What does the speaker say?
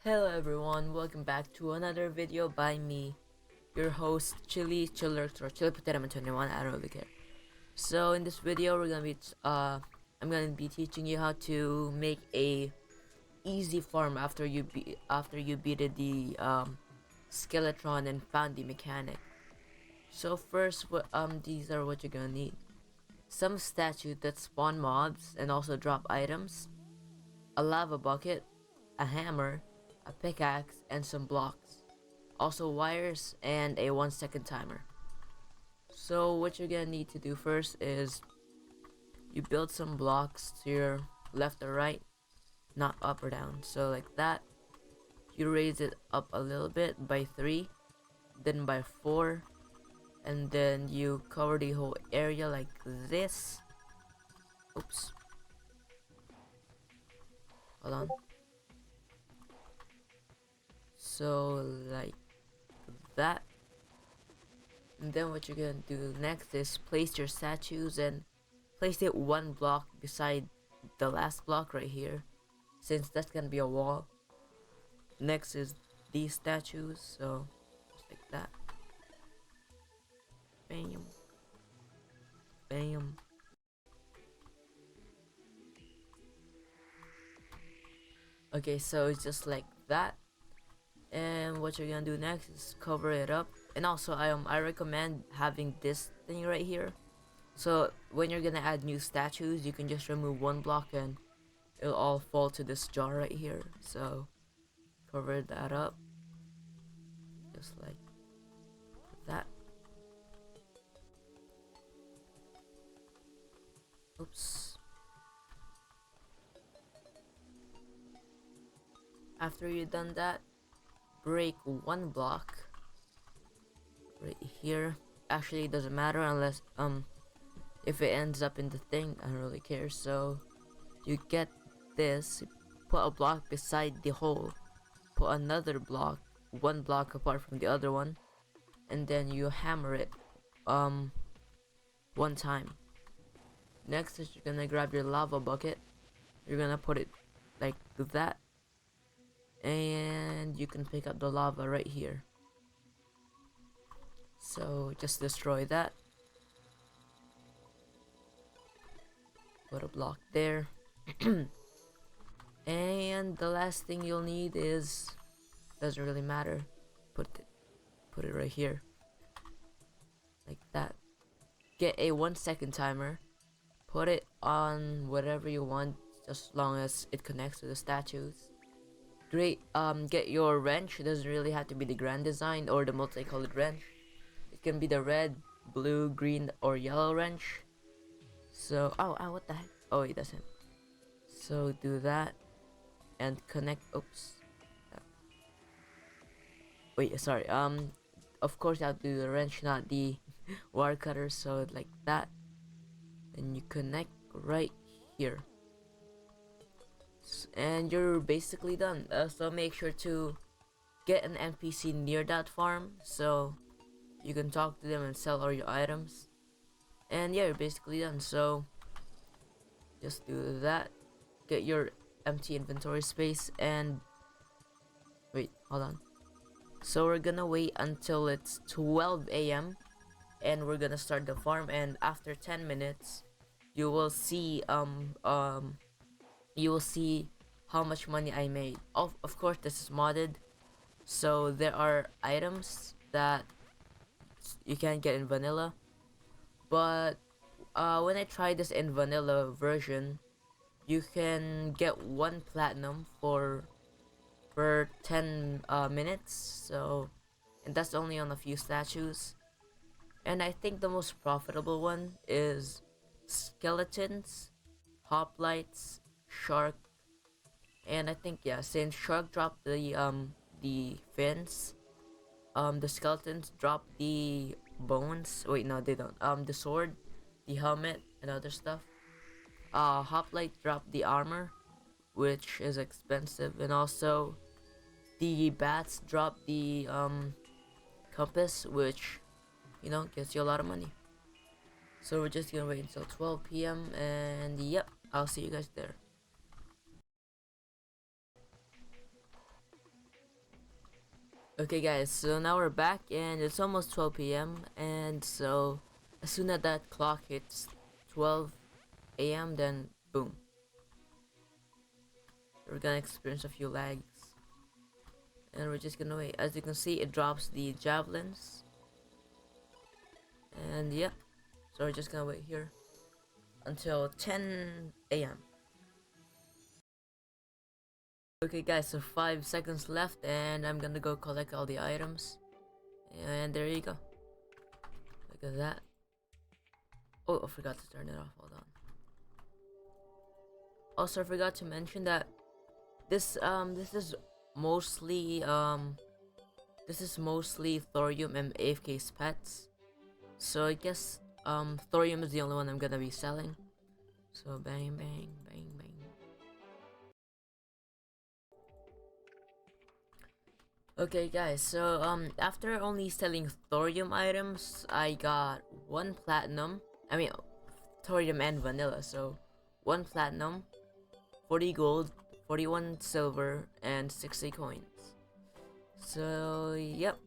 Hello everyone, welcome back to another video by me, your host Chili Chiller or Chili Potato Man 21. I don't really care. So in this video I'm gonna be teaching you how to make a easy farm after you beat the Skeletron and found the mechanic. So first, these are what you're gonna need: some statues that spawn mobs and also drop items, a lava bucket, a hammer, a pickaxe, and some blocks. Also wires and a 1-second timer. So what you're gonna need to do first is you build some blocks to your left or right, not up or down. So like that. You raise it up a little bit by 3, then by 4, and then you cover the whole area like this. Oops. Hold on. So like that. And then what you're gonna do next is place your statues and place it one block beside the last block right here, since that's gonna be a wall. Next is these statues, so just like that. Bam. Bam. Okay, so it's just like that. And what you're gonna do next is cover it up. And also I recommend having this thing right here, so when you're gonna add new statues, you can just remove one block and it'll all fall to this jar right here. So cover that up just like that. Oops. After you've done that, break one block right here. Actually, it doesn't matter unless if it ends up in the thing. I don't really care. So you get this, put a block beside the hole, put another block one block apart from the other one, and then you hammer it one time. Next is you're gonna grab your lava bucket, you're gonna put it like that, and you can pick up the lava right here. So just destroy that, put a block there. And the last thing you'll need is, doesn't really matter, put it right here like that. Get a 1-second timer, put it on whatever you want, just as long as it connects to the statues. Great. Get your wrench. It doesn't really have to be the grand design or the multicolored wrench. It can be the red, blue, green, or yellow wrench. So what the heck? Oh, it doesn't. So do that and connect. Oops. Wait, sorry. Of course you have to do the wrench, not the wire cutter. So like that. Then you connect right here. And you're basically done. So make sure to get an NPC near that farm so you can talk to them and sell all your items. And yeah, you're basically done. So just do that. Get your empty inventory space and wait, hold on. So we're gonna wait until it's 12 a.m. and we're gonna start the farm, and after 10 minutes you will see how much money I made. Of course this is modded, so there are items that you can't get in vanilla, but when I tried this in vanilla version, you can get 1 platinum for 10 minutes. So, and that's only on a few statues. And I think the most profitable one is skeletons, hoplites, shark, and I think, yeah, since shark dropped the fins, the skeletons drop the bones. Wait, no, they don't. The sword, the helmet, and other stuff. Hoplite dropped the armor, which is expensive, and also the bats drop the compass, which gets you a lot of money. So we're just gonna wait until 12 p.m. and yep, I'll see you guys there. Okay guys, so now we're back and it's almost 12 p.m. and so as soon as that clock hits 12 a.m. then boom. We're gonna experience a few lags. And we're just gonna wait. As you can see, it drops the javelins. And yeah, so we're just gonna wait here until 10 a.m. Okay guys, so 5 seconds left and I'm gonna go collect all the items. And there you go. Look at that. Oh, I forgot to turn it off. Hold on. Also, I forgot to mention that this is mostly thorium and AFK's pets. So I guess thorium is the only one I'm gonna be selling. So bang bang bang bang. Okay guys, so after only selling thorium items, I got 1 platinum. I mean thorium and vanilla, so 1 platinum, 40 gold, 41 silver, and 60 coins. So yep.